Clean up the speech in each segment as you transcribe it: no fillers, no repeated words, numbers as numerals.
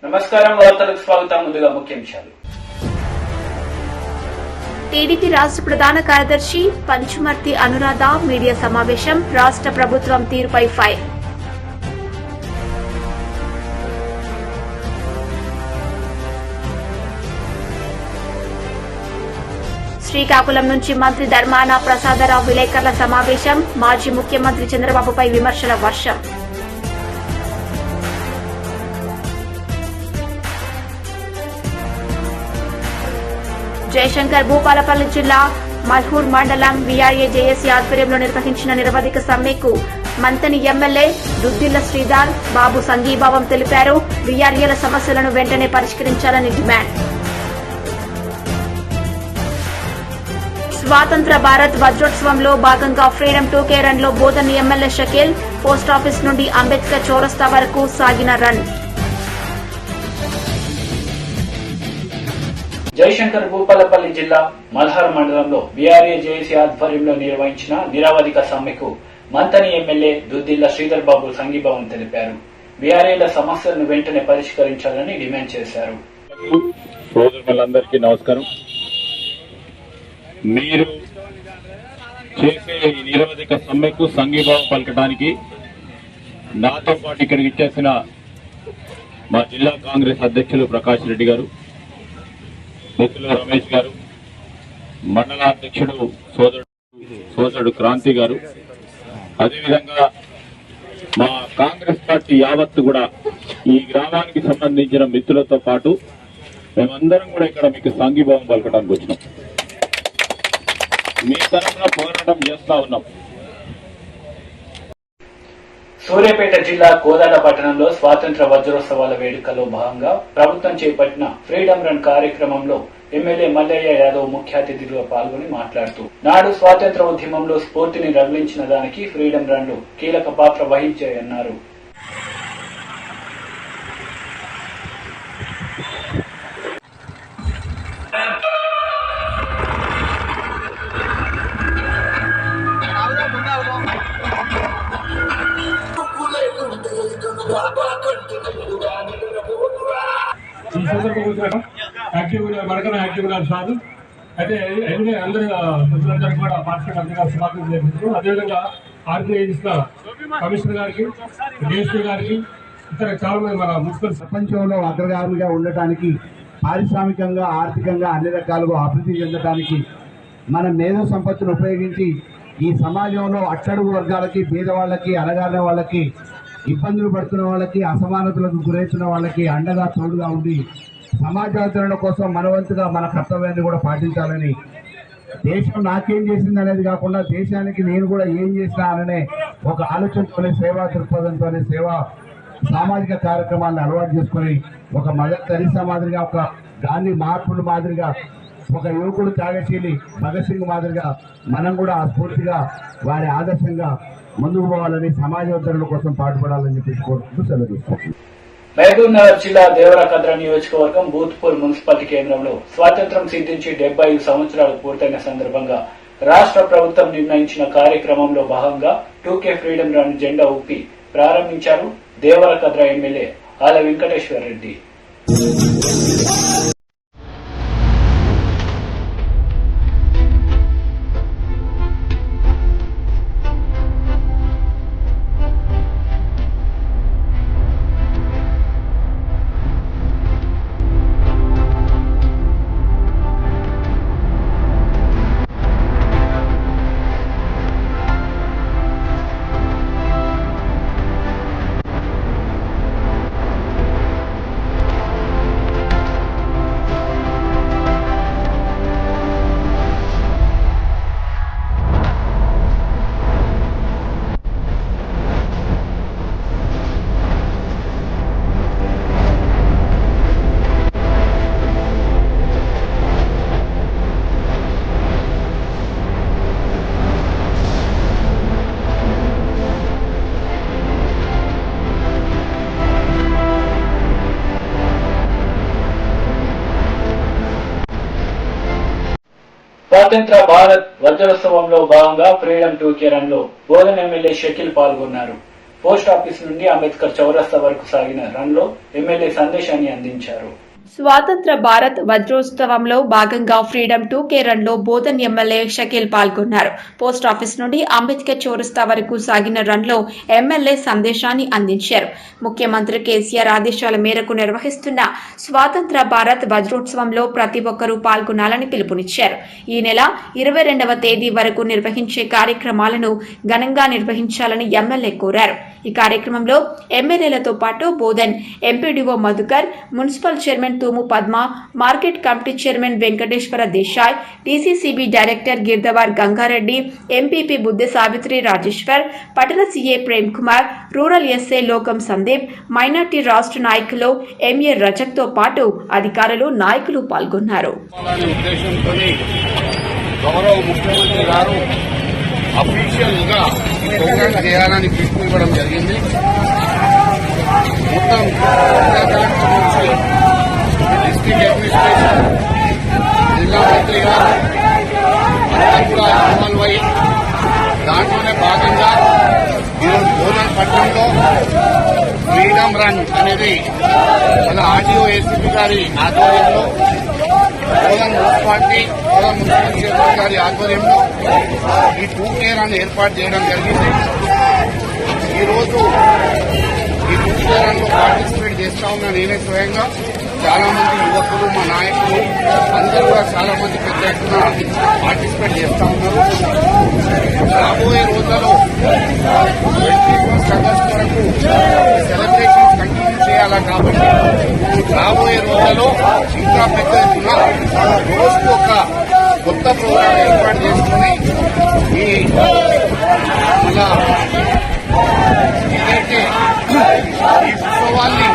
నమస్కారం, వార్తలకు స్వాగతం. ముందుగా ముఖ్యాంశాలు. టీడీపీ రాష్ట్ర ప్రధాన కార్యదర్శి పంచుమర్తి అనురాధ మీడియా సమావేశం. రాష్ట్ర ప్రభుత్వం తీరుపై ఫైర్. శ్రీకాకుళం నుంచి మంత్రి ధర్మాన ప్రసాదరావు విలేకరుల సమావేశం. మాజీ ముఖ్యమంత్రి చంద్రబాబుపై విమర్శల వర్షం. జయశంకర్ భూపాలపల్లి జిల్లా మల్హూర్ మండలం వీఆర్ఏ జేఏసీ ఆధ్వర్యంలో నిర్వహించిన నిరవధిక సమ్మెకు మంతని ఎమ్మెల్యే దుద్దిళ్ల శ్రీధర్ బాబు సంఘీభావం తెలిపారు. వీఆర్ఏల సమస్యలను వెంటనే పరిష్కరించాలని డిమాండ్. స్వాతంత్ర భారత్ వజ్రోత్సవంలో భాగంగా ఫ్రీడమ్ 2K రన్ లో బోధన్ ఎమ్మెల్యే షకీల్. పోస్టాఫీస్ నుండి అంబేద్కర్ చౌరస్తా వరకు సాగిన రన్. జయశంకర్ భూపాలపల్లి జిల్లా మల్హార్ మండలంలో వీఆర్ఏ జేఏసీ ఆధ్వర్యంలో నిర్వహించిన నిరవధిక సమ్మెకు మంతని ఎమ్మెల్యే దుద్దిళ్ల శ్రీధర్ బాబు సంఘీభావం తెలిపారు. వీఆర్ఏల సమస్యలను వెంటనే పరిష్కరించాలని డిమాండ్ చేశారు. సోదరులందరికీ నమస్కారం. మీరు చేసే ఈ నిరవధిక సమ్మెకు సంఘీభావం పలకడానికి నాతో పాటు ఇక్కడికి ఇచ్చేసిన మా జిల్లా కాంగ్రెస్ అధ్యక్షులు ప్రకాష్ రెడ్డి గారు, బొత్తుల రమేష్ గారు, మండల అధ్యక్షుడు సోదరుడు క్రాంతి గారు, అదేవిధంగా మా కాంగ్రెస్ పార్టీ యావత్తు కూడా ఈ గ్రామానికి సంబంధించిన మిత్రులతో పాటు మేమందరం కూడా ఇక్కడ మీకు సంఘీభావం పలకడానికి వచ్చినాం. మీ తరఫున పోరాటం చేస్తా ఉన్నాం. సూర్యాపేట జిల్లా కోదాడ పట్టణంలో స్వాతంత్ర వజ్రోత్సవాల వేడుకలో భాగంగా ప్రభుత్వం చేపట్టిన ఫ్రీడమ్ రన్ కార్యక్రమంలో ఎమ్మెల్యే మల్లయ్య యాదవ్ ముఖ్య అతిథిగా పాల్గొని మాట్లాడుతూ నాడు స్వాతంత్ర ఉద్యమంలో స్ఫూర్తిని రగిలించిన దానికి ఫ్రీడమ్ రన్లు కీలక పాత్ర వహించాయన్నారు. ఈ సందర్భంగా యాక్టివ్గా సార్ అయితే అందరూ ప్రజలందరూ కూడా పార్టీ స్వాగతం చేస్తున్నారు. అదేవిధంగా ఆర్గనైజ్ చేసిన కమిషనర్ గారికి, డిఎస్పీ గారికి, ఇతర చాలా మంది మన మున్సిపల్ ప్రపంచంలో అగ్రగామిగా ఉండటానికి, పారిశ్రామికంగా ఆర్థికంగా అన్ని రకాలుగా అభివృద్ధి చెందడానికి మన మేధో సంపత్తిని ఉపయోగించి ఈ సమాజంలో అట్టడుగు వర్గాలకి, పేదవాళ్ళకి, అణగారిన వాళ్ళకి, ఇబ్బందులు పడుతున్న వాళ్ళకి, అసమానతలకు గురవుతున్న వాళ్ళకి అండగా తోడుగా ఉండి సమాజాచరణ కోసం మనవంతుగా మన కర్తవ్యాన్ని కూడా పాటించాలని, దేశం నాకేం చేసింది అనేది కాకుండా దేశానికి నేను కూడా ఏం చేసినా అనే ఒక ఆలోచనతోనే, సేవా దృక్పథంతోనే సేవా సామాజిక కార్యక్రమాలను అలవాటు చేసుకుని ఒక మదర్ తెరీసా మాదిరిగా, ఒక గాంధీ మహాత్ముడు మాదిరిగా, ఒక యువకుడు త్యాగశీలి భగత్ సింగ్ మాదిరిగా మనం కూడా ఆ స్ఫూర్తిగా వారి ఆదర్శంగా ముందుకు పోవాలని, సమాజోద్ధరణ కోసం పాటుపడాలని చెప్పి కోరుకుంటూ సెలవు తీసుకుంటున్నాం. మహబూబ్ నగర్ జిల్లా దేవరకద్ర నియోజకవర్గం బూత్పూర్ మున్సిపాలిటీ కేంద్రంలో స్వాతంత్ర్యం సిద్ధించి 75 సంవత్సరాలు పూర్తయిన సందర్భంగా రాష్ట్ర ప్రభుత్వం నిర్ణయించిన కార్యక్రమంలో భాగంగా 2K ఫ్రీడమ్ రన్ జెండా ఊపి ప్రారంభించారు దేవరకద్ర ఎమ్మెల్యే ఆల వెంకటేశ్వర రెడ్డి. స్వాతంత్ర భారత్ వజ్రోత్సవంలో భాగంగా ఫ్రీడమ్ 2K రన్ లో బోధన్ ఎమ్మెల్యే షకీల్ పాల్గొన్నారు. పోస్ట్ ఆఫీస్ నుండి అంబేద్కర్ చౌరస్తా వరకు సాగిన రన్ లో ఎమ్మెల్యే సందేశాన్ని అందించారు. స్వాతంత్ర భారత్ వజ్రోత్సవంలో భాగంగా ఫ్రీడమ్ 2K రన్ లో బోధన్ ఎమ్మెల్యే షకీల్ పాల్గొన్నారు. పోస్ట్ ఆఫీస్ నుండి అంబేద్కర్ చౌరస్తా వరకు సాగిన రన్ లో ఎమ్మెల్యే సందేశాన్ని అందించారు. ముఖ్యమంత్రి కేసీఆర్ ఆదేశాల మేరకు నిర్వహిస్తున్న స్వాతంత్ర భారత్ వజ్రోత్సవంలో ప్రతి ఒక్కరూ పాల్గొనాలని పిలుపునిచ్చారు. ఈ నెల 22వ తేదీ వరకు నిర్వహించే కార్యక్రమాలను ఘనంగా నిర్వహించాలని ఎమ్మెల్యే కోరారు. ఈ కార్యక్రమంలో ఎమ్మెల్యేలతో పాటు Bodhan MPDO Madhukar, municipal chairman Thumu Padma, market committee chairman Venkateshwara Desai, DCCB director Girdawar Gangareddy, MPP Budde Savitri Rajeshwar, పట్టణ CA Prem Kumar, rural SA Lokam Sandeep, minority రాష్ట్ర నాయకులు ఎంఏ రజక్ తో పాటు అధికారులు, నాయకులు పాల్గొన్నారు. అఫీషియల్ గా ఈ ప్రోగ్రాం చేయాలని పిలుపు ఇవ్వడం జరిగింది. మొత్తం కలెక్టర్ నుంచి డిస్ట్రిక్ట్ అడ్మినిస్ట్రేషన్, జిల్లా మంత్రి గారు అందరూ కూడా ఇన్వాల్వ్ అయ్యి దాంట్లోనే భాగంగా ఈరోజు బోధన్ పట్టణంలో ఫ్రీడమ్ రన్ అనేది మన ఆర్టీఓ ఏసీపీ గారి ఆధ్వర్యంలో, Bodhan municipality, Bodhan municipal chairman గారి ఆధ్వర్యంలో ఈ 2K రన్ ఏర్పాటు చేయడం జరిగింది. ఈరోజు ఈ 2K రన్ లో పార్టిసిపేట్ చేస్తా ఉన్నా నేనే స్వయంగా. చాలా మంది యువకులు, మా నాయకులు అందరూ కూడా చాలా మంది పెద్ద ఎత్తున పార్టిసిపేట్ చేస్తా ఉన్నారు. రాబోయే రోజులలో 21 ఆగస్టు వరకు సెలబ్రేషన్ కంటిన్యూ చేయాలా కాబట్టి రాబోయే రోజులలో ఇంకా పెద్ద ఎత్తున రోజుకు ఒక కొత్త ప్రోగ్రాం ఏర్పాటు చేసుకుని ఈ మన ఏదైతే ఈ ఉత్సవాన్ని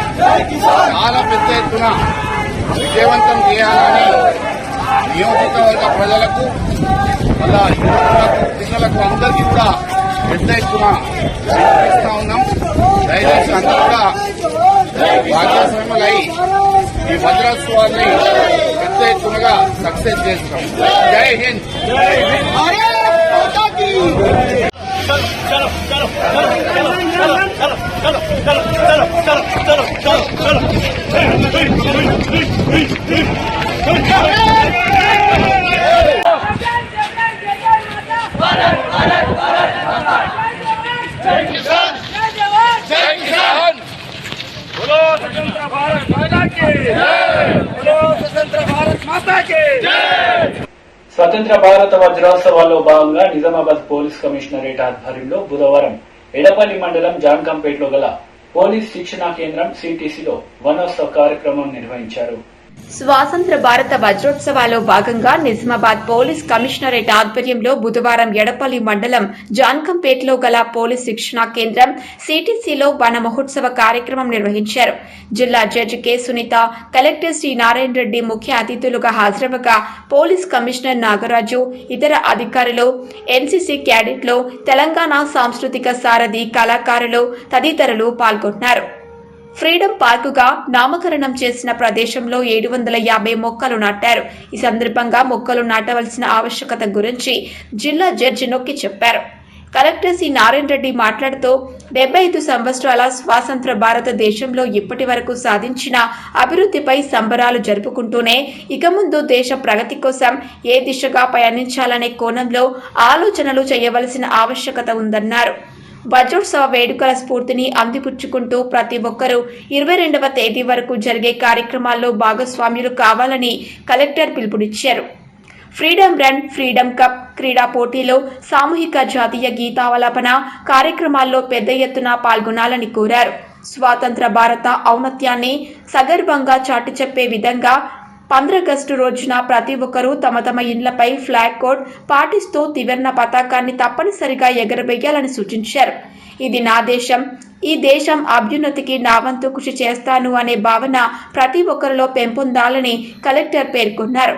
చాలా పెద్ద ఎత్తున విజయవంతం చేయాలని నియోజకవర్గ ప్రజలకు, అలా యువకులకు, పిల్లలకు అందరికీ కూడా పెద్ద ఎత్తున పిలుపునిస్తా ఉన్నాం. దయచేసి అందరూ కూడా భాగస్వాములై ఈ వజ్రోత్సవాన్ని పెద్ద ఎత్తునగా సక్సెస్ చేస్తాం. జై హింద్. స్వతంత్ర భారత వజ్రోత్సవాల్లో భాగంగా నిజామాబాద్ పోలీస్ కమిషనరేట్ ఆధ్వర్యంలో బుధవారం ఎడపల్లి మండలం జాన్కంపేటలో గల పోలీస్ శిక్షణా కేంద్రం సిటిసిలో వనోత్సవ కార్యక్రమం నిర్వహించారు. స్వాతంత్ర భారత వజ్రోత్సవాల్లో భాగంగా నిజామాబాద్ పోలీస్ కమిషనరేట్ ఆధ్వర్యంలో బుధవారం ఎడపల్లి మండలం జాన్కంపేటలో గల పోలీస్ శిక్షణా కేంద్రం సిటిసిలో వన మహోత్సవ కార్యక్రమం నిర్వహించారు. జిల్లా judge K Sunitha, collector Shri Narayana Reddy ముఖ్య అతిథులుగా హాజరవగా పోలీస్ కమిషనర్ నాగరాజు, ఇతర అధికారులు, ఎన్సీసీ క్యాడెట్లు, తెలంగాణ సాంస్కృతిక సారథి కళాకారులు తదితరులు పాల్గొన్నారు. ఫ్రీడమ్ పార్కుగా నామకరణం చేసిన ప్రదేశంలో 750 మొక్కలు నాటారు. ఈ సందర్భంగా మొక్కలు నాటవలసిన ఆవశ్యకత గురించి జిల్లా జడ్జి నొక్కి చెప్పారు. కలెక్టర్ సి నారాయణ రెడ్డి మాట్లాడుతూ 75 సంవత్సరాల స్వాతంత్ర భారతదేశంలో ఇప్పటి వరకు సాధించిన అభివృద్ధిపై సంబరాలు జరుపుకుంటూనే ఇక ముందు దేశ ప్రగతి కోసం ఏ దిశగా పయనించాలనే కోణంలో ఆలోచనలు చేయవలసిన ఆవశ్యకత ఉందన్నారు. వజ్రోత్సవ వేడుకల స్ఫూర్తిని అందిపుచ్చుకుంటూ ప్రతి ఒక్కరూ 22వ తేదీ వరకు జరిగే కార్యక్రమాల్లో భాగస్వామ్యులు కావాలని కలెక్టర్ పిలుపునిచ్చారు. ఫ్రీడమ్ రన్, ఫ్రీడమ్ కప్ క్రీడా పోటీలో సామూహిక జాతీయ గీతావలాపన కార్యక్రమాల్లో పెద్ద ఎత్తున పాల్గొనాలని కోరారు. స్వాతంత్ర భారత ఔన్నత్యాన్ని సగర్వంగా చాటి చెప్పే విధంగా 15 ఆగస్టు రోజున ప్రతి ఒక్కరూ తమ తమ ఇండ్లపై ఫ్లాగ్ కోడ్ పాటిస్తూ త్రివర్ణ పతాకాన్ని తప్పనిసరిగా ఎగరవేయాలని సూచించారు. ఇది నా దేశం, ఈ దేశం అభ్యున్నతికి నా వంతు కృషి చేస్తాను అనే భావన ప్రతి ఒక్కరిలో పెంపొందాలని కలెక్టర్ పేర్కొన్నారు.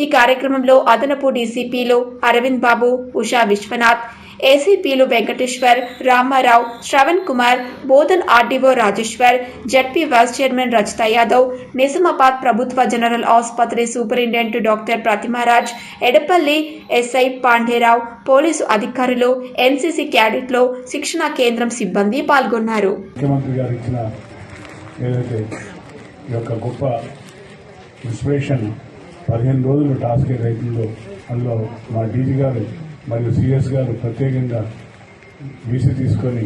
ఈ కార్యక్రమంలో అదనపు డీసీపీలు అరవింద్ బాబు, ఉషా విశ్వనాథ్, ఏసీపీలు Venkateshwar, Ramarao, Shravan Kumar, Bodhan RDO Rajeshwar, ZP vice chairman Rajitha Yadav, Nizamabad ప్రభుత్వ జనరల్ ఆసుపత్రి superintendent doctor Pratimaraj, Edapalli SI Panderao, police అధికారులు, ఎన్సీసీ క్యాడెట్లు, శిక్షణా కేంద్రం సిబ్బంది పాల్గొన్నారు. ముఖ్యమంత్రి గారు ఇచ్చిన ఏదైతే ఈ యొక్క గొప్ప ఇన్స్పిరేషన్ 15 రోజులు టాస్క్ ఏదైతుందో అందులో మా డీజీ గారు మరియు సిఎస్ గారు ప్రత్యేకంగా వీసీ తీసుకొని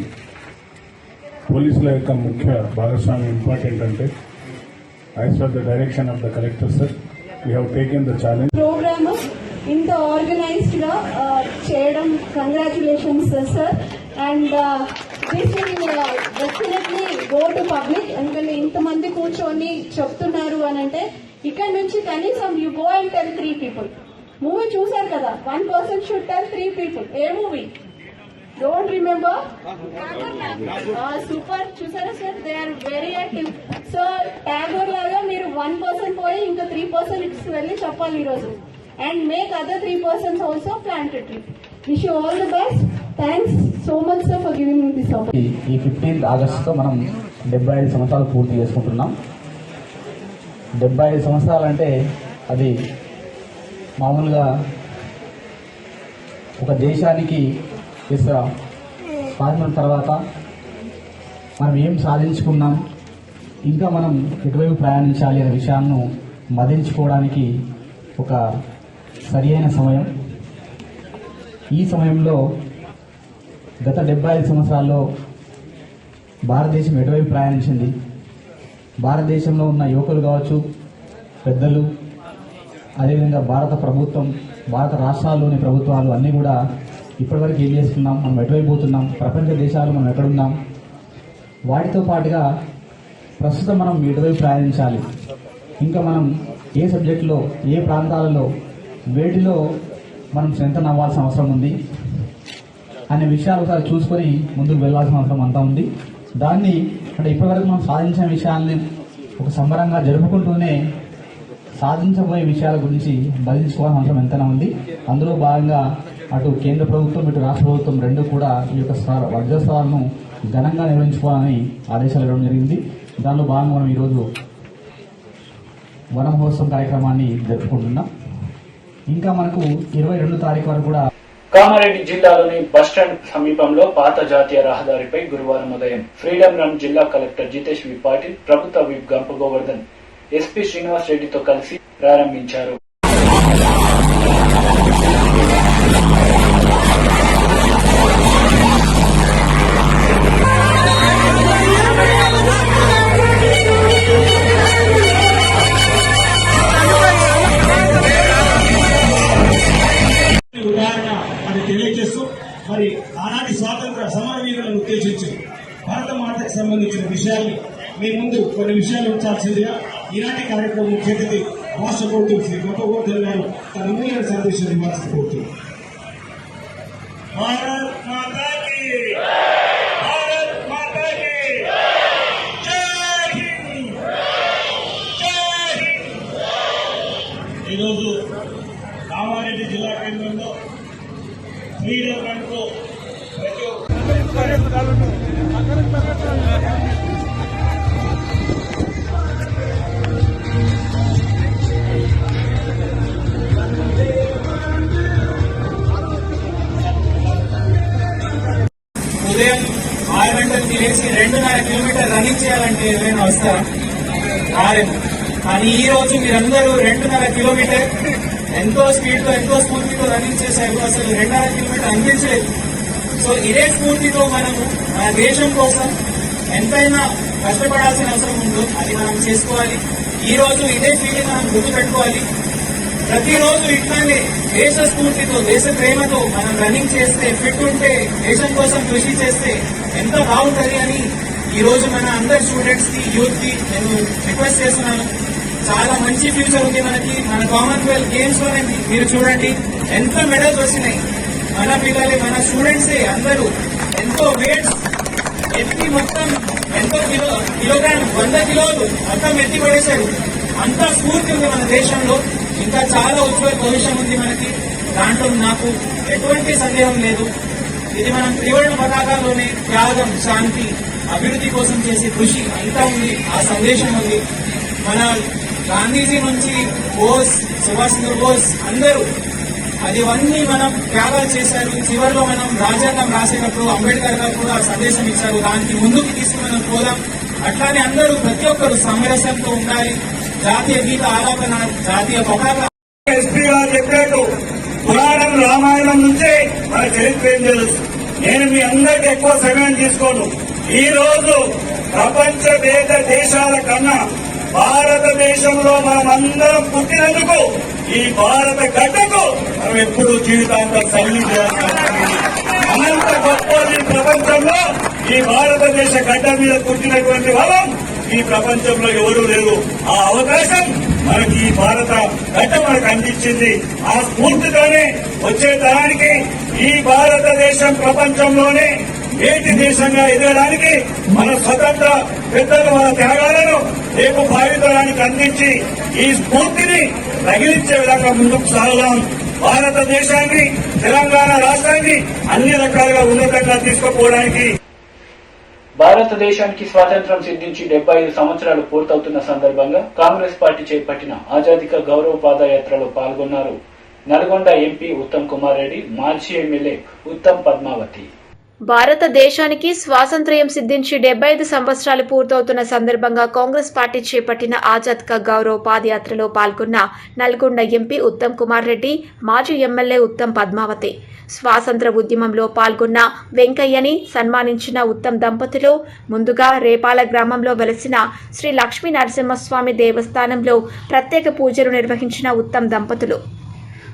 పోలీసుల యొక్క ముఖ్య భాగస్వామ్యం ఇంపార్టెంట్ అంటే as per the direction of the collector sir we have taken the challenge. Programme ఇంత ఆర్గనైజ్డ్ గా చేయడం congratulations sir. And this will definitely go to public. ఎందుకంటే ఇంతమంది కూర్చొని చెప్తున్నారు అని అంటే ఇక్కడ నుంచి కనీసం you go and tell 3 people. Movie చూసారు కదా, 1 person షుడ్ టెల్ 3 people. ఏ మూవీ డోంట్ రిమెంబర్? సూపర్. చూసారా sir, they are very active. So Tagore లాగా మీరు 1 person పోయి ఇంకా 3 persons వెళ్ళి చెప్పాలి ఈరోజు. And make other 3 persons also plant a tree. Wish you all the best. Thanks so much sir for giving me this opportunity. ఈ 15th ఆగస్టుతో మనం 75 సంవత్సరాలు పూర్తి చేసుకుంటున్నాం. 75 సంవత్సరాలంటే అది మామూలుగా ఒక దేశానికి స్వాతంత్రం తర్వాత మనం ఏం సాధించుకున్నాం, ఇంకా మనం ఎటువైపు ప్రయాణించాలి అనే విషయాలను మదించుకోవడానికి ఒక సరి అయిన సమయం. ఈ సమయంలో గత 75 సంవత్సరాల్లో భారతదేశం ఎటువైపు ప్రయాణించింది, భారతదేశంలో ఉన్న యువకులు కావచ్చు, పెద్దలు, అదేవిధంగా భారత ప్రభుత్వం, భారత రాష్ట్రాల్లోని ప్రభుత్వాలు అన్నీ కూడా ఇప్పటివరకు ఏం చేస్తున్నాం, మనం ఎటువైపు పోతున్నాం, ప్రపంచ దేశాలు మనం ఎక్కడున్నాం, వాటితో పాటుగా ప్రస్తుతం మనం ఎటువైపు ప్రయాణించాలి, ఇంకా మనం ఏ సబ్జెక్టులో, ఏ ప్రాంతాలలో, వేటిలో మనం స్ట్రెంథన్ అవ్వాల్సిన అవసరం ఉంది అనే విషయాలు ఒకసారి చూసుకొని ముందుకు వెళ్లాల్సిన అవసరం అంతా ఉంది. దాన్ని అంటే ఇప్పటివరకు మనం సాధించిన విషయాల్ని ఒక సంబరంగా జరుపుకుంటూనే సాధించబోయే విషయాల గురించి బదిలించుకోవాల్సిన అవసరం ఎంతైనా ఉంది. అందులో భాగంగా అటు కేంద్ర ప్రభుత్వం, ఇటు రాష్ట్ర ప్రభుత్వం రెండు కూడా ఈ యొక్క వజ్రోత్సవాలను ఘనంగా నిర్వహించుకోవాలని ఆదేశాలు ఇవ్వడం జరిగింది. దానిలో భాగంగా మనం ఈరోజు వన మహోత్సవం కార్యక్రమాన్ని జరుపుకుంటున్నాం. ఇంకా మనకు 22 తారీఖు వరకు కూడా కామారెడ్డి జిల్లాలోని బస్టాండ్ సమీపంలో పాత జాతీయ రహదారిపై గురువారం ఉదయం ఫ్రీడమ్ రన్ జిల్లా కలెక్టర్ జితేష్ వి పాటిల్, ప్రభుత్వ విప్ గంప గోవర్ధన్, ఎస్పీ శ్రీనివాస్ రెడ్డితో కలిసి ప్రారంభించారు. ఉదాహరణ అని తెలియజేస్తూ మరి ఆనాటి స్వాతంత్ర సమరవీరులను ఉద్దేశించి భారత మాతకు సంబంధించిన విషయాన్ని మీ ముందు కొన్ని విషయాలు ఉంచాల్సిందిగా ఈనాటి కార్యక్రమం చేతికి రాష్ట్ర ప్రభుత్వం శ్రీ గొప్ప గోవర్ధన్ గారు తన అమూల్యమైన సందేశాన్ని మార్చుకోబోతున్నారు. భారత్ మాతాకి, భారత్ మాతాకి జై హింద్, జై హింద్. ఈరోజు కామారెడ్డి జిల్లా కేంద్రంలో ఫ్రీడమ్ రన్కు ఉదయం 6 గంటలకి లేచి 2.5 కిలోమీటర్ రన్నింగ్ చేయాలంటే ఎవరైనా వస్తారా? రాలేదు. కానీ ఈ రోజు మీరందరూ 2.5 కిలోమీటర్ ఎంతో స్పీడ్ తో, ఎంతో స్ఫూర్తితో రన్నింగ్ చేశారు. అసలు 2.5 కిలోమీటర్ అనిపించలేదు. సో ఇదే స్ఫూర్తితో మనము మన దేశం కోసం ఎంతైనా కష్టపడాల్సిన అవసరం ఉందో అది మనం చేసుకోవాలి. ఈ రోజు ఇదే ఫీలింగ్ మనం గుర్తుపెట్టుకోవాలి. ప్రతిరోజు ఇట్లానే దేశ స్ఫూర్తితో, దేశ ప్రేమతో మనం రన్నింగ్ చేస్తే, ఫిట్ ఉంటే, దేశం కోసం కృషి చేస్తే ఎంత బాగుంటుంది అని ఈ రోజు మన అందరి స్టూడెంట్స్ కి, యూత్ కి నేను రిక్వెస్ట్ చేస్తున్నాను. చాలా మంచి ఫ్యూచర్ ఉంది మనకి. మన కామన్వెల్త్ గేమ్స్ లోనే మీరు చూడండి ఎంత మెడల్స్ వచ్చినాయి. మన పిల్లలే, మన స్టూడెంట్సే అందరూ ఎంతో వెయిట్స్ ఎత్తి మొత్తం ఎంతో కిలోగ్రామ్ 100 కిలోలు మొత్తం ఎత్తి పడేశారు. అంత స్ఫూర్తి ఉంది మన దేశంలో. ఇంకా చాలా ఉజ్వల భవిష్యం ఉంది మనకి. దాంట్లో నాకు ఎటువంటి సందేహం లేదు. ఇది మనం త్రివర్ణ పతాకాల్లోనే త్యాగం, శాంతి, అభివృద్ధి కోసం చేసే కృషి అంతా ఉంది. ఆ సందేశం ఉంది. మన గాంధీజీ నుంచి బోస్, సుభాష్ చంద్ర బోస్ అందరూ అదివన్నీ మనం త్యాగాలు చేశారు. చివరిలో మనం రాజ్యాంగం రాసేటప్పుడు అంబేద్కర్ గారు కూడా సందేశం ఇచ్చారు. దానికి ముందుకు తీసుకుని మనం పోదాం. అట్లానే అందరూ ప్రతి ఒక్కరు సమరసంతో ఉండాలి. జాతీయ గీత ఆలాపన, జాతీయ పతాక ఎస్పీ గారు చెప్పినట్టు పురాణం రామాయణం నుంచే మన చరిత్ర ఏం తెలుసు. నేను మీ అందరికీ ఎక్కువ సమయం తీసుకోను. ఈ రోజు ప్రపంచ దేశాల కన్నా భారతదేశంలో మనమందరం పుట్టినందుకు ఈ భారత గడ్డకు మనం ఎప్పుడూ జీవితాంతం సల్లించాలి. అనంత గొప్ప ప్రపంచంలో ఈ భారతదేశ గడ్డ మీద పుట్టినటువంటి వరం ఈ ప్రపంచంలో ఎవరూ లేరు. ఆ అవకాశం మనకి ఈ భారత గడ్డ మనకు అందించింది. ఆ స్ఫూర్తితోనే వచ్చే తరానికి ఈ భారతదేశం ప్రపంచంలోనే నేటి దేశంగా ఎదగడానికి మన స్వతంత్ర పెద్దలు మన త్యాగాలను రేపు భావితరానికి అందించి ఈ స్ఫూర్తిని రగిలించే విధంగా ముందుకు సాగుదాం. భారతదేశాన్ని, తెలంగాణ రాష్ట్రాన్ని అన్ని రకాలుగా ఉన్నతంగా తీసుకుపోవడానికి భారతదేశానికి స్వాతంత్ర్యం సిద్ధించి 75 సంవత్సరాలు పూర్తవుతున్న సందర్భంగా కాంగ్రెస్ పార్టీ చేపట్టిన ఆజాదీ కా గౌరవ్ పాదయాత్రలో పాల్గొన్నారు నల్గొండ ఎంపీ ఉత్తమ్ కుమార్ రెడ్డి, మాజీ ఎమ్మెల్యే ఉత్తమ్ పద్మావతి. భారతదేశానికి స్వాతంత్ర్యం సిద్ధించి 75 సంవత్సరాలు పూర్తవుతున్న సందర్భంగా కాంగ్రెస్ పార్టీ చేపట్టిన ఆజాద్ కా గౌరవ్ పాదయాత్రలో పాల్గొన్న నల్గొండ ఎంపీ ఉత్తమ్ కుమార్ రెడ్డి, మాజీ ఎమ్మెల్యే ఉత్తమ్ పద్మావతి. స్వాతంత్ర ఉద్యమంలో పాల్గొన్న వెంకయ్యని సన్మానించిన ఉత్తమ్ దంపతులు ముందుగా రేపాల గ్రామంలో వెలసిన శ్రీ లక్ష్మీ నరసింహస్వామి దేవస్థానంలో ప్రత్యేక పూజలు నిర్వహించిన ఉత్తమ్ దంపతులు.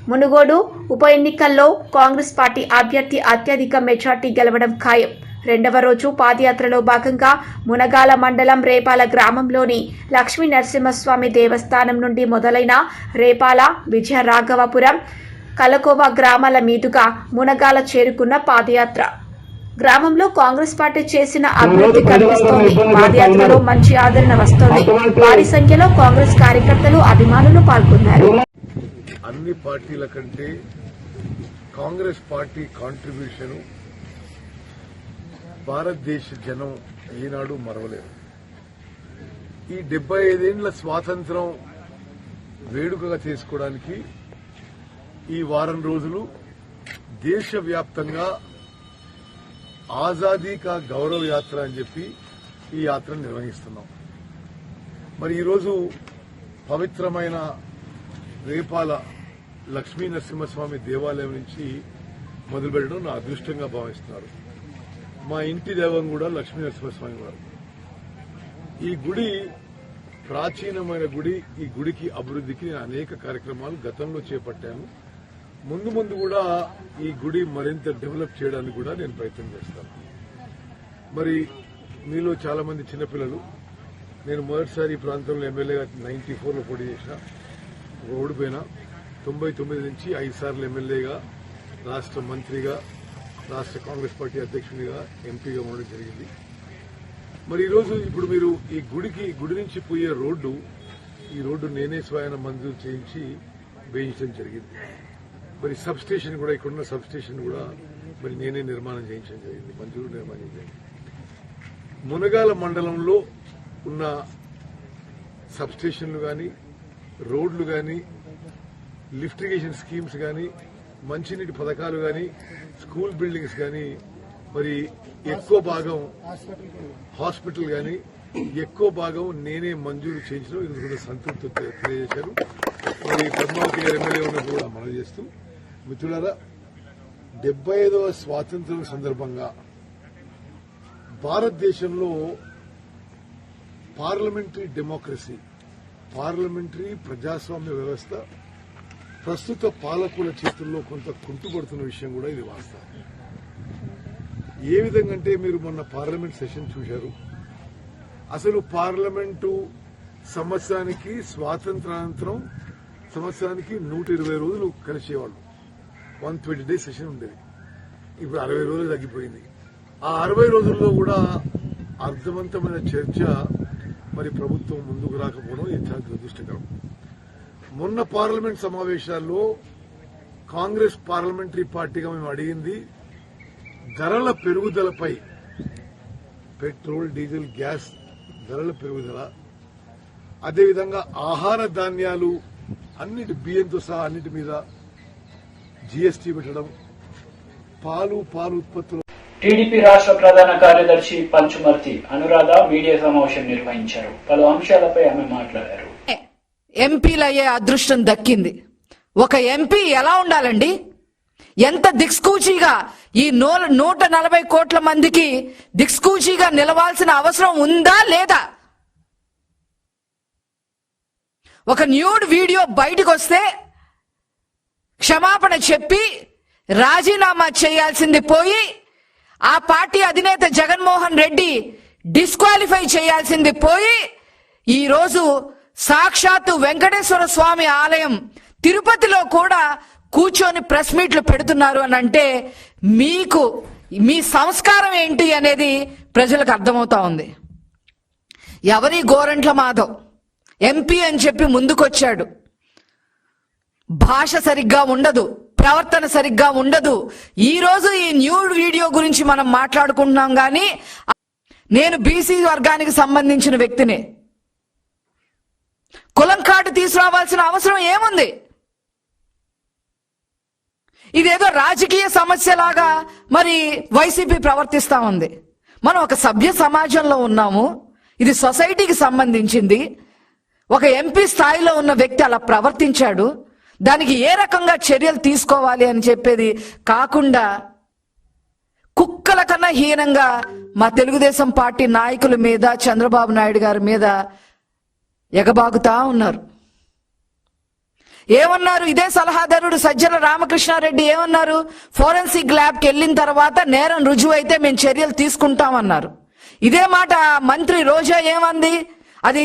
మునుగోడు ఉప ఎన్నికల్లో కాంగ్రెస్ పార్టీ అభ్యర్థి అత్యధిక మెజార్టీ గెలవడం ఖాయం. రెండవ రోజు పాదయాత్రలో భాగంగా మునగాల మండలం రేపాల గ్రామంలోని లక్ష్మీ నరసింహస్వామి దేవస్థానం నుండి మొదలైన రేపాల, విజయరాఘవపురం, కలకోవ గ్రామాల మీదుగా మునగాల చేరుకున్న పాదయాత్ర. గ్రామంలో కాంగ్రెస్ పార్టీ చేసిన అభివృద్ధి కనిపిస్తోంది. పాదయాత్రలో మంచి ఆదరణ వస్తోంది. భారీ సంఖ్యలో కాంగ్రెస్ కార్యకర్తలు, అభిమానులు పాల్గొన్నారు. అన్ని పార్టీల కంటే కాంగ్రెస్ పార్టీ కాంట్రిబ్యూషన్ భారతదేశ జనం ఈనాడు మరవలేరు. ఈ 75 ఏళ్ల స్వాతంత్రం వేడుకగా చేసుకోవడానికి ఈ వారం రోజులు దేశవ్యాప్తంగా ఆజాదీ కా గౌరవ్ యాత్ర అని చెప్పి ఈ యాత్రను నిర్వహిస్తున్నాం. మరి ఈరోజు పవిత్రమైన రేపాల లక్ష్మీ నరసింహస్వామి దేవాలయం నుంచి మొదలుపెట్టడం నా అదృష్టంగా భావిస్తున్నారు. మా ఇంటి దైవం కూడా లక్ష్మీ నరసింహస్వామి వారు. ఈ గుడి ప్రాచీనమైన గుడి. ఈ గుడికి అభివృద్ధికి నేను అనేక కార్యక్రమాలు గతంలో చేపట్టాను. ముందు ముందు కూడా ఈ గుడి మరింత డెవలప్ చేయడానికి కూడా నేను ప్రయత్నం చేస్తాను. మరి మీలో చాలా మంది చిన్నపిల్లలు, నేను మొదటిసారి ఈ ప్రాంతంలో ఎమ్మెల్యేగా 94లో పోటీ చేసిన, ఓడిపోయినా. 99 నుంచి 5 సార్లు ఎమ్మెల్యేగా, రాష్ట్ర మంత్రిగా, రాష్ట్ర కాంగ్రెస్ పార్టీ అధ్యక్షునిగా, ఎంపీగా ఉండడం జరిగింది. మరి ఈరోజు ఇప్పుడు మీరు ఈ గుడి నుంచి పోయే రోడ్డు, ఈ రోడ్డు నేనే స్వయాన మంజూరు చేయించి వేయించడం జరిగింది. మరి సబ్ స్టేషన్ కూడా, ఇక్కడున్న సబ్ స్టేషన్ కూడా మరి నేనే నిర్మాణం చేయించడం జరిగింది, నిర్మాణం జరిగింది. మునగాల మండలంలో ఉన్న సబ్ స్టేషన్లు కానీ, రోడ్లు కానీ, లిఫ్ట్ ఇరిగేషన్ స్కీమ్స్ కానీ, మంచినీటి పథకాలు కానీ, స్కూల్ బిల్డింగ్స్ కానీ, మరి ఎక్కువ భాగం హాస్పిటల్ కానీ ఎక్కువ భాగం నేనే మంజూరు చేయించడం ఇందుకు సంతృప్తి తెలియజేశారు. మరి పద్మావతి గారు ఎమ్మెల్యే ఉన్నప్పుడు కూడా మనం చేస్తూ, మిత్రులారా, 75వ స్వాతంత్ర్యం సందర్భంగా భారతదేశంలో పార్లమెంటరీ డెమోక్రసీ, పార్లమెంటరీ ప్రజాస్వామ్య వ్యవస్థ ప్రస్తుత పాలకుల చేతుల్లో కొంత కుంటుపడుతున్న విషయం కూడా ఇది వాస్తవం. ఏ విధంగా అంటే, మీరు మొన్న పార్లమెంట్ సెషన్ చూశారు. అసలు పార్లమెంటు సంవత్సరానికి, స్వాతంత్రానంతరం సంవత్సరానికి 120 రోజులు కలిసేవాళ్ళు. 120 డేస్ సెషన్ ఉండేది. ఇప్పుడు 60 రోజులు తగ్గిపోయింది. ఆ 60 రోజుల్లో కూడా అర్థవంతమైన చర్చ మరి ప్రభుత్వం ముందుకు రాకపోవడం ఇది చాలా దురదృష్టకరం. మొన్న పార్లమెంట్ సమావేశాల్లో కాంగ్రెస్ పార్లమెంటరీ పార్టీగా మేము అడిగింది ధరల పెరుగుదలపై పెట్రోల్, డీజిల్, గ్యాస్ ధరల పెరుగుదల, అదేవిధంగా ఆహార ధాన్యాలు అన్నిటి బియ్యంతో సహా అన్నిటి మీద జీఎస్టీ పెట్టడం, పాలు ఉత్పత్తులు. టీడీపీ రాష్ట్ర ప్రధాన కార్యదర్శి పంచుమర్తి అనురాధ మీడియా సమావేశం నిర్వహించారు. పలు అంశాలపై ఆమె మాట్లాడారు. ఎంపీలయ్యే అదృష్టం దక్కింది. ఒక ఎంపీ ఎలా ఉండాలండి? ఎంత దిక్సూచిగా ఈ 140 కోట్ల మందికి దిక్సూచిగా నిలవాల్సిన అవసరం ఉందా లేదా? ఒక న్యూడ్ వీడియో బయటకు వస్తే క్షమాపణ చెప్పి రాజీనామా చేయాల్సింది పోయి ఆ పార్టీ అధినేత జగన్మోహన్ రెడ్డి డిస్క్వాలిఫై చేయాల్సింది పోయి ఈరోజు సాక్షాత్తు వెంకటేశ్వర స్వామి ఆలయం తిరుపతిలో కూడా కూర్చొని ప్రెస్ మీట్లు పెడుతున్నారు అని అంటే మీకు మీ సంస్కారం ఏంటి అనేది ప్రజలకు అర్థమవుతా ఉంది. ఎవరి గోరంట్ల మాధవ్ ఎంపీ అని చెప్పి ముందుకొచ్చాడు. భాష సరిగ్గా ఉండదు, ప్రవర్తన సరిగ్గా ఉండదు. ఈ రోజు ఈ న్యూడ్ వీడియో గురించి మనం మాట్లాడుకుంటున్నాం కానీ నేను బీసీ వర్గానికి సంబంధించిన వ్యక్తిని. కులం కార్డు తీసుకురావాల్సిన అవసరం ఏముంది? ఇదేదో రాజకీయ సమస్యలాగా మరి వైసీపీ ప్రవర్తిస్తా ఉంది. మనం ఒక సభ్య సమాజంలో ఉన్నాము. ఇది సొసైటీకి సంబంధించింది. ఒక ఎంపీ స్థాయిలో ఉన్న వ్యక్తి అలా ప్రవర్తించాడు. దానికి ఏ రకంగా చర్యలు తీసుకోవాలి అని చెప్పేది కాకుండా కుక్కల కన్నా హీనంగా మా తెలుగుదేశం పార్టీ నాయకుల మీద, చంద్రబాబు నాయుడు గారి మీద ఎగబాగుతా ఉన్నారు. ఏమన్నారు? ఇదే సలహాదారుడు సజ్జల రామకృష్ణారెడ్డి ఏమన్నారు? ఫోరెన్సిక్ ల్యాబ్కి వెళ్ళిన తర్వాత నేరం రుజువైతే మేము చర్యలు తీసుకుంటామన్నారు. ఇదే మాట మంత్రి రోజా ఏమంది? అది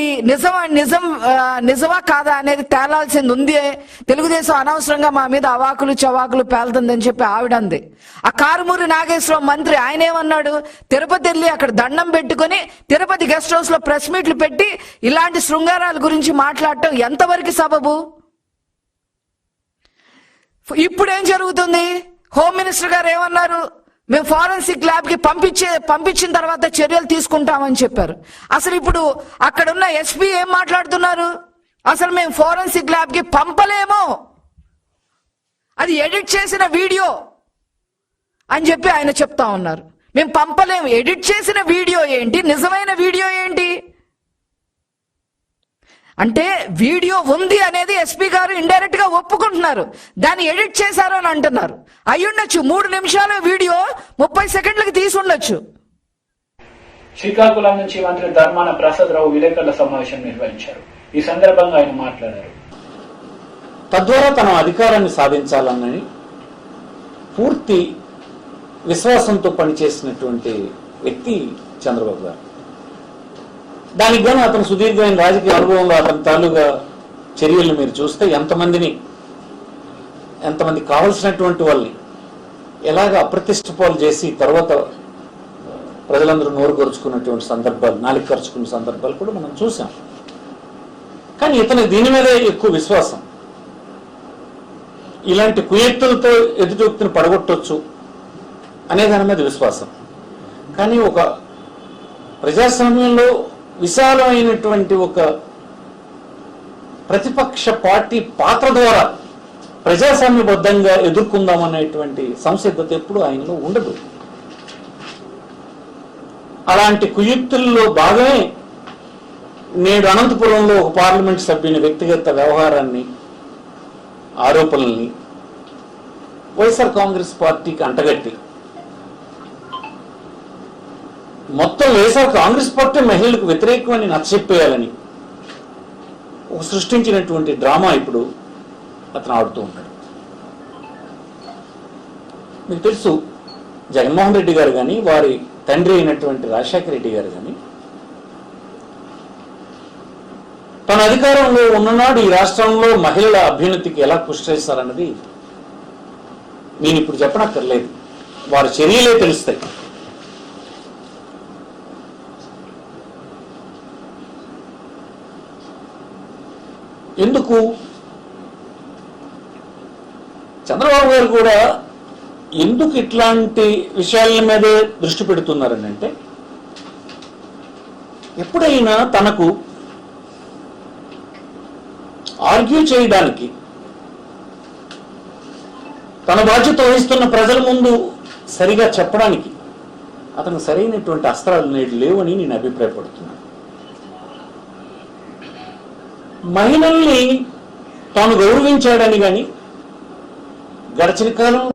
నిజమా కాదా అనేది తేలాల్సింది ఉంది. తెలుగుదేశం అనవసరంగా మా మీద అవాకులు చవాకులు పేలుతుందని చెప్పి ఆవిడంది. ఆ కారుమూరి నాగేశ్వరరావు మంత్రి ఆయన ఏమన్నాడు? తిరుపతి వెళ్ళి అక్కడ దండం పెట్టుకుని తిరుపతి గెస్ట్ హౌస్ లో ప్రెస్ మీట్లు పెట్టి ఇలాంటి శృంగారాల గురించి మాట్లాడటం ఎంతవరకు సబబు? ఇప్పుడు ఏం జరుగుతుంది? హోమ్ మినిస్టర్ గారు ఏమన్నారు? మేము ఫారెన్సిక్ ల్యాబ్ కి పంపించిన తర్వాత చర్యలు తీసుకుంటామని చెప్పారు. అసలు ఇప్పుడు అక్కడున్న ఎస్పీ ఏం మాట్లాడుతున్నారు? అసలు మేము ఫారెన్సిక్ ల్యాబ్ కి పంపలేము, అది ఎడిట్ చేసిన వీడియో అని చెప్పి ఆయన చెప్తా ఉన్నారు. మేము పంపలేము. ఎడిట్ చేసిన వీడియో ఏంటి, నిజమైన వీడియో ఏంటి? అంటే వీడియో ఉంది అనేది ఎస్పీ గారు ఇండైరెక్ట్ గా ఒప్పుకుంటున్నారు. దాన్ని ఎడిట్ చేశారు అని అంటున్నారు. అయ్యుండొచ్చు 3 నిమిషాల వీడియో 30 సెకండ్లకు తీసి ఉండొచ్చు. శ్రీకాకుళం నుంచి మంత్రి ధర్మాన ప్రసాదరావు విలేకరుల సమావేశం నిర్వహించారు. ఈ సందర్భంగా ఆయన మాట్లాడారు. తద్వారా తన అధికారాన్ని సాధించాలన్నది పూర్తి విశ్వాసంతో పనిచేసినటువంటి వ్యక్తి చంద్రబాబు గారు. దానికి గాను అతను సుదీర్ఘమైన రాజకీయ అనుభవంలో అతని తాలూగా చర్యలు మీరు చూస్తే ఎంతమంది కావలసినటువంటి వాళ్ళని ఎలాగ అప్రతిష్ట పాలు చేసి తర్వాత ప్రజలందరూ నోరు ఖర్చుకున్నటువంటి సందర్భాలు, నాలుగు ఖర్చుకున్న సందర్భాలు కూడా మనం చూసాం. కానీ ఇతను దీని మీదే ఎక్కువ విశ్వాసం. ఇలాంటి కుయక్తులతో ఎదుటి వ్యక్తిని పడగొట్టొచ్చు అనే దాని మీద విశ్వాసం. కానీ ఒక ప్రజాస్వామ్యంలో విశాలమైనటువంటి ఒక ప్రతిపక్ష పార్టీ పాత్ర ద్వారా ప్రజాస్వామ్యబద్ధంగా ఎదుర్కొందామనేటువంటి సంసిద్ధత ఎప్పుడు ఆయనలో ఉండదు. అలాంటి కుయుక్తుల్లో భాగమే నేడు అనంతపురంలో ఒక పార్లమెంట్ సభ్యుని వ్యక్తిగత వ్యవహారాన్ని, ఆరోపణల్ని వైఎస్ఆర్ కాంగ్రెస్ పార్టీకి అంటగట్టి మొత్తం వైఎస్ఆర్ కాంగ్రెస్ పార్టీ మహిళలకు వ్యతిరేకమని నచ్చచెప్పేయాలని సృష్టించినటువంటి డ్రామా ఇప్పుడు అతను ఆడుతూ ఉంటాడు. మీకు తెలుసు, జగన్మోహన్ రెడ్డి గారు కానీ వారి తండ్రి అయినటువంటి రాజశేఖర రెడ్డి గారు కానీ తన అధికారంలో ఉన్ననాడు ఈ రాష్ట్రంలో మహిళల అభ్యున్నతికి ఎలా కృషి చేస్తారన్నది నేను ఇప్పుడు చెప్పనక్కర్లేదు. వారి చర్యలే తెలుస్తాయి. ఎందుకు చంద్రబాబు గారు కూడా ఎందుకు ఇట్లాంటి విషయాల మీదే దృష్టి పెడుతున్నారని అంటే, ఎప్పుడైనా తనకు ఆర్గ్యూ చేయడానికి తన బాధ్యత వహిస్తున్న ప్రజల ముందు సరిగా చెప్పడానికి అతను సరైనటువంటి అస్త్రాలు నేడు లేవని నేను అభిప్రాయపడుతున్నాను. మహిళల్ని తాను గౌరవించాడని కానీ గడిచిన కాలం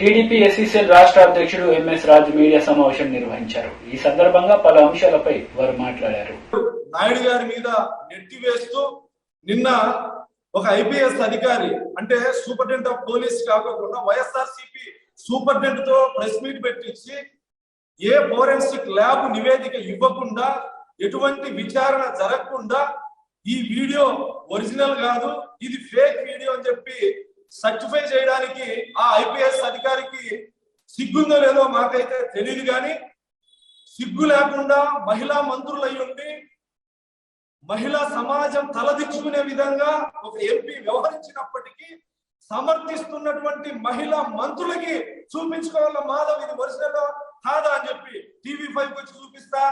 టీడీపీ ఎస్సీసీఎల్ రాష్ట్ర అధ్యక్షుడు ఎంఎస్ రాజు మీడియా సమావేశం నిర్వహించారు. ఈ సందర్భంగా పలు అంశాలపై వారు మాట్లాడారు. నాయుడు గారి మీద నెట్టివేస్తూ నిన్న ఒక ఐపీఎస్ అధికారి అంటే సూపరింటెండెంట్ ఆఫ్ పోలీస్ కాకుండా వైఎస్ఆర్సీపీ సూపరింటెండెంట్ తో ప్రెస్ మీట్ పెట్టించి ఏ ఫోరెన్సిక్ ల్యాబ్ నివేదిక ఇవ్వకుండా ఎటువంటి విచారణ జరగకుండా ఈ వీడియో ఒరిజినల్ కాదు, ఇది ఫేక్ వీడియో అని చెప్పి సర్టిఫై చేయడానికి ఆ ఐపీఎస్ అధికారికి సిగ్గుందో లేదో మాకైతే తెలియదు. కానీ సిగ్గు లేకుండా మహిళా మంత్రులు అయి ఉండి మహిళా సమాజం తలదించుకునే విధంగా ఒక ఎంపీ వ్యవహరించినప్పటికీ సమర్థిస్తున్నటువంటి మహిళా మంత్రులకి చూపించుకోవాల మాధవ్ ఇది ఒరిజినల్ కాదా అని చెప్పి TV5 వచ్చి చూపిస్తా,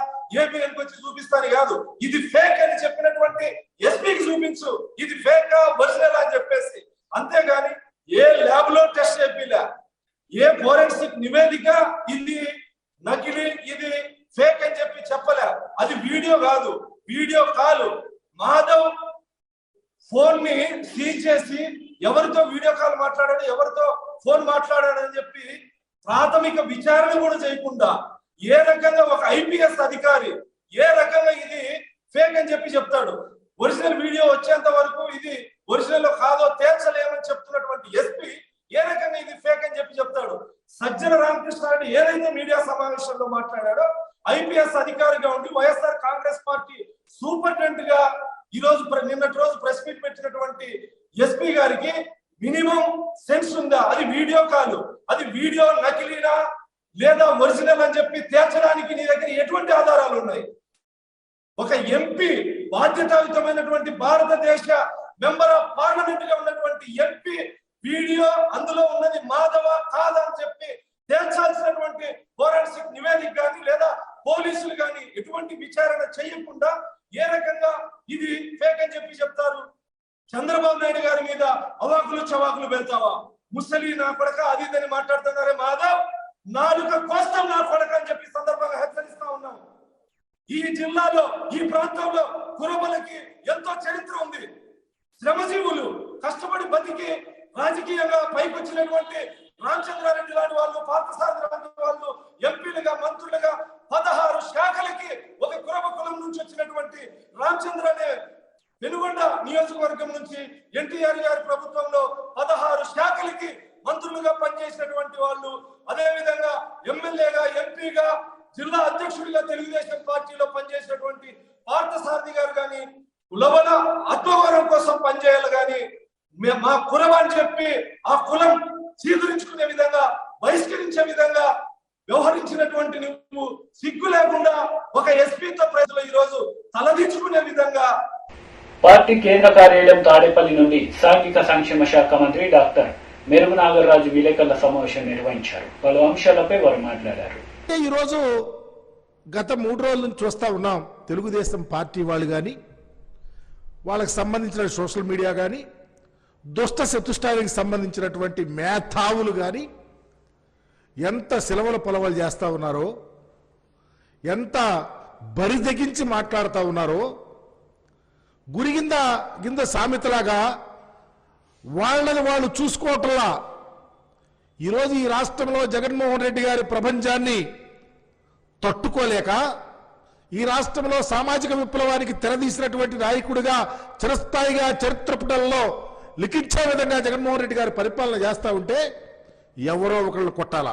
ABN వచ్చి చూపిస్తా అని కాదు, ఇది ఫేక్ అని చెప్పినటువంటి ఎస్పీకి చూపించు ఇది ఫేక్ ఒరిజినల్ అని చెప్పేసి. అంతేగాని ఏ ల్యాబ్ లో టెస్ట్ చేపిలా, ఏ ఫోరెన్సిక్ నివేదిక ఇది నకిలీ ఇది ఫేక్ అని చెప్పి చెప్పలే. అది వీడియో కాదు, వీడియో కాల్. మాధవ్ ఫోన్ ని సీజ్ చేసి ఎవరితో వీడియో కాల్ మాట్లాడాడు, ఎవరితో ఫోన్ మాట్లాడాడు అని చెప్పి ప్రాథమిక విచారణ కూడా చేయకుండా ఏ రకంగా ఒక ఐపీఎస్ అధికారి ఏ రకంగా ఇది ఫేక్ అని చెప్పి చెప్తాడు. ఒరిజినల్ వీడియో వచ్చేంత వరకు ఇది ఒరిజినల్ కాదో తేల్చలేమని చెప్తున్నటువంటి ఎస్పీ ఏ రకంగా ఇది ఫేక్ అని చెప్పి చెప్తాడు. సజ్జన రామకృష్ణారెడ్డి ఏదైతే మీడియా సమావేశంలో మాట్లాడాడో ఐపీఎస్ అధికారిగా ఉండి వైఎస్ఆర్ కాంగ్రెస్ పార్టీ సూపరింటెండెంట్ గా ఈ రోజు నిన్నటి రోజు ప్రెస్ మీట్ పెట్టినటువంటి ఎస్పీ గారికి మినిమం సెన్స్ ఉందా? అది వీడియో కాదు, అది వీడియో నకిలీనా లేదా ఒరిజినల్ అని చెప్పి తేల్చడానికి నీ దగ్గర ఎటువంటి ఆధారాలు ఉన్నాయి? ఒక ఎంపీ బాధ్యతాయుతమైనటువంటి భారతదేశ మెంబర్ ఆఫ్ పార్లమెంట్ గా ఉన్నటువంటి ఎంపీ వీడియో అందులో ఉన్నది మాధవ కాదా అని చెప్పి తేల్చాల్సినటువంటి ఫోరెన్సిక్ నివేదిక కానీ లేదా పోలీసులు కానీ ఎటువంటి విచారణ చేయకుండా ఏ రకంగా ఇది ఫేక్ అని చెప్పి చెప్తారు? చంద్రబాబు నాయుడు గారి మీద అవాకులు చవాకులు పెడతావా? ముసలి నా కొడక అది ఇదని మాట్లాడుతున్నారే మాధవ్, నాలుక కోస్తం నా కొడక అని చెప్పి సందర్భంగా హెచ్చరిస్తా ఉన్నాం. ఈ జిల్లాలో ఈ ప్రాంతంలో కురబలకి ఎంతో చరిత్ర ఉంది. శ్రమజీవులు కష్టపడి బతికి రాజకీయంగా పైకి వచ్చినటువంటి రామచంద్రారెడ్డి లాంటి వాళ్ళు, పార్థసారథి లాంటి వాళ్ళు ఎంపీలుగా మంత్రులుగా 16 శాఖలకి ఒక కురబ కులం నుంచి వచ్చినటువంటి రామచంద్ర అనే వెనుగొండ నియోజకవర్గం నుంచి ఎన్టీఆర్ గారి ప్రభుత్వంలో 16 శాఖలకి మంత్రులుగా పనిచేసినటువంటి వాళ్ళు, అదే విధంగా ఎమ్మెల్యేగా ఎంపీగా జిల్లా అధ్యక్షుడిగా తెలుగుదేశం పార్టీలో పనిచేసినటువంటి పార్థసారథి గారు కానీ కులబల ఆత్మగౌరవం కోసం పనిచేయాలి కానీ మా కులం అని చెప్పి ఆ కులం చీదరించుకునే విధంగా బహిష్కరించే విధంగా వ్యవహరించినటువంటి నువ్వు సిగ్గు లేకుండా ఒక ఎస్పీతో ప్రజలు ఈ రోజు తలదించుకునే విధంగా. పార్టీ కేంద్ర కార్యాలయం తాడేపల్లి నుండి సాంఘిక సంక్షేమ శాఖ మంత్రి డాక్టర్ మెరుగు నాగరాజు విలేకరుల సమావేశం నిర్వహించారు. పలు అంశాలపై వారు మాట్లాడారు. ఈరోజు గత 3 రోజుల నుంచి చూస్తా ఉన్నాం, తెలుగుదేశం పార్టీ వాళ్ళు కానీ వాళ్ళకి సంబంధించిన సోషల్ మీడియా కానీ దుష్ట చతుష్టానికి సంబంధించినటువంటి మేధావులు కానీ ఎంత సిలవల పొలవలు చేస్తూ ఉన్నారో, ఎంత బరిదెగించి మాట్లాడుతూ ఉన్నారో, గురి కింద సామెతలాగా వాళ్ళని వాళ్ళు చూసుకోవటంలా ఈరోజు ఈ రాష్ట్రంలో జగన్మోహన్ రెడ్డి గారి ప్రపంచాన్ని తట్టుకోలేక ఈ రాష్ట్రంలో సామాజిక విప్లవానికి తెరదీసినటువంటి నాయకుడిగా చిరస్థాయిగా చరిత్ర పుటల్లో లిఖించే విధంగా జగన్మోహన్ రెడ్డి గారి పరిపాలన చేస్తూ ఉంటే ఎవరో ఒకళ్ళు కొట్టాలా,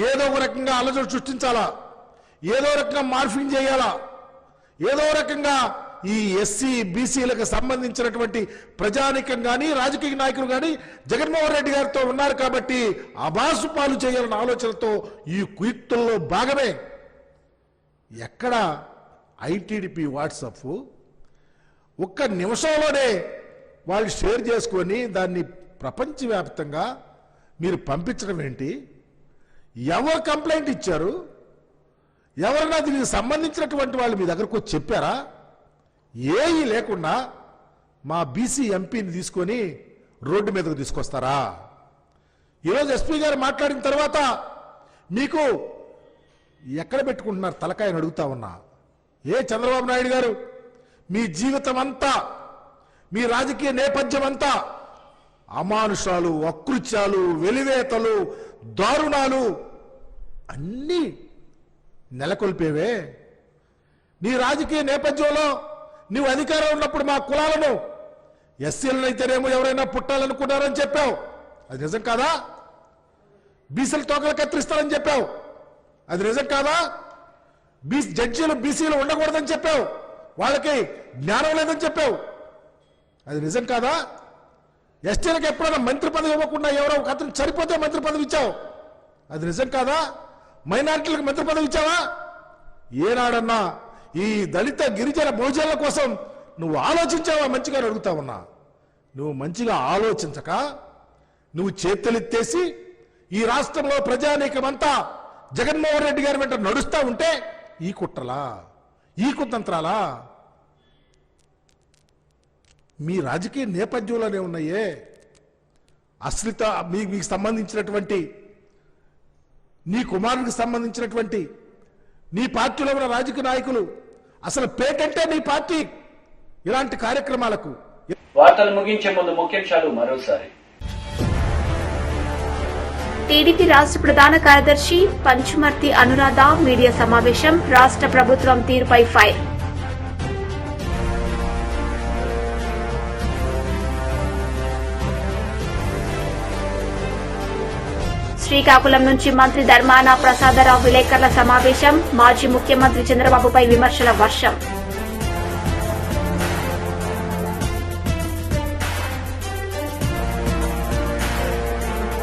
ఏదో ఒక రకంగా అలజడి సృష్టించాలా, ఏదో రకంగా మార్ఫింగ్ చేయాలా, ఏదో రకంగా ఈ ఎస్సీ బీసీలకు సంబంధించినటువంటి ప్రజానికం కానీ రాజకీయ నాయకులు కానీ జగన్మోహన్ రెడ్డి గారితో ఉన్నారు కాబట్టి అబాసు పాలు చేయాలన్న ఆలోచనతో ఈ కుయుక్తుల్లో భాగమే ఎక్కడ ఐటీడీపీ వాట్సాప్ ఒక్క నిమిషంలోనే వాళ్ళు షేర్ చేసుకొని దాన్ని ప్రపంచవ్యాప్తంగా మీరు పంపించడం ఏంటి? ఎవరు కంప్లైంట్ ఇచ్చారు? ఎవరైనా దీనికి సంబంధించినటువంటి వాళ్ళు మీ దగ్గరకు వచ్చి చెప్పారా? ఏమీ లేకుండా మా బీసీ ఎంపీని తీసుకొని రోడ్డు మీదకు తీసుకొస్తారా? ఈరోజు ఎస్పీ గారు మాట్లాడిన తర్వాత మీకు ఎక్కడ పెట్టుకుంటున్నారు తలకాయని అడుగుతా ఉన్నా. ఏ చంద్రబాబు నాయుడు గారు, మీ జీవితం అంతా, మీ రాజకీయ నేపథ్యం అంతా అమానుషాలు, అకృత్యాలు, వెలివేతలు, దారుణాలు అన్నీ నెలకొల్పేవే. నీ రాజకీయ నేపథ్యంలో నీవు అధికారం ఉన్నప్పుడు మా కులాలను, ఎస్సీలను అయితేనేమో ఎవరైనా పుట్టాలనుకున్నారని చెప్పావు, అది నిజం కాదా? బీసీలు తోకలు కత్తిరిస్తారని చెప్పావు, అది నిజం కాదా? జడ్జీలు బీసీలు ఉండకూడదని చెప్పావు, వాళ్ళకి జ్ఞానం లేదని చెప్పావు, అది నిజం కాదా? ఎస్టీలకు ఎప్పుడైనా మంత్రి పదవి ఇవ్వకుండా ఎవరో ఒక అతను చనిపోతే మంత్రి పదవి ఇచ్చావు, అది నిజం కాదా? మైనారిటీలకు మంత్రి పదవి ఇచ్చావా? ఏనాడన్నా ఈ దళిత గిరిజన బహుజనుల కోసం నువ్వు ఆలోచించావా? మంచిగా అడుగుతా ఉన్నా. నువ్వు మంచిగా ఆలోచించక నువ్వు చేతులెత్తేసి ఈ రాష్ట్రంలో ప్రజానీకమంతా జగన్మోహన్ రెడ్డి గారి వెంట నడుస్తూ ఉంటే ఈ కుట్రలా, ఈ కుతంత్రాలా? మీ రాజకీయ నేపథ్యంలోనే ఉన్నాయే అశ్రిత, మీకు సంబంధించినటువంటి, నీ కుమారునికి సంబంధించినటువంటి, నీ పార్టీలో ఉన్న రాజకీయ నాయకులు అసలు పేటెంటే నీ పార్టీ ఇలాంటి కార్యక్రమాలకు. వార్తలు ముగించే ముందు ముఖ్యాంశాలు మరోసారి. టీడీపీ రాష్ట్ర ప్రధాన కార్యదర్శి పంచుమర్తి అనురాధ మీడియా సమావేశం. రాష్ట్ర ప్రభుత్వం తీరుపై ఫైర్. శ్రీకాకుళం నుంచి మంత్రి ధర్మాన ప్రసాదరావు విలేకరుల సమావేశం. మాజీ ముఖ్యమంత్రి చంద్రబాబుపై విమర్శల వర్షం.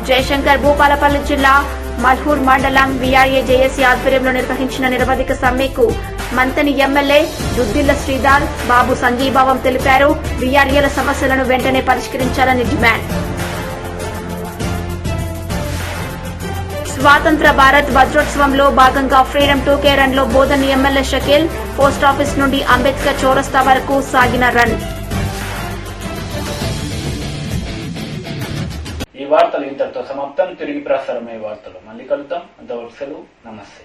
జయశంకర్ భూపాలపల్లి జిల్లా మల్హూర్ మండలం వీఆర్ఏ జేఏసీ ఆధ్వర్యంలో నిర్వహించిన నిరవధిక సమ్మెకు మంతని ఎమ్మెల్యే దుద్దిళ్ల శ్రీధర్ బాబు సంఘీభావం తెలిపారు. వీఆర్ఏల సమస్యలను వెంటనే పరిష్కరించాలని డిమాండ్. స్వాతంత్ర భారత్ వజ్రోత్సవంలో భాగంగా ఫ్రీడమ్ 2K రన్ లో బోధన్ ఎమ్మెల్యే షకీల్. పోస్టాఫీస్ నుండి అంబేద్కర్ చౌరస్తా వరకు సాగిన రన్. ఈ వార్తలు ఇంతటితో సమాప్తం. తిరిగి ప్రసారమయ్యే వార్తలు మళ్ళీ కలుద్దాం. అంతవరకు సెలవు. నమస్తే.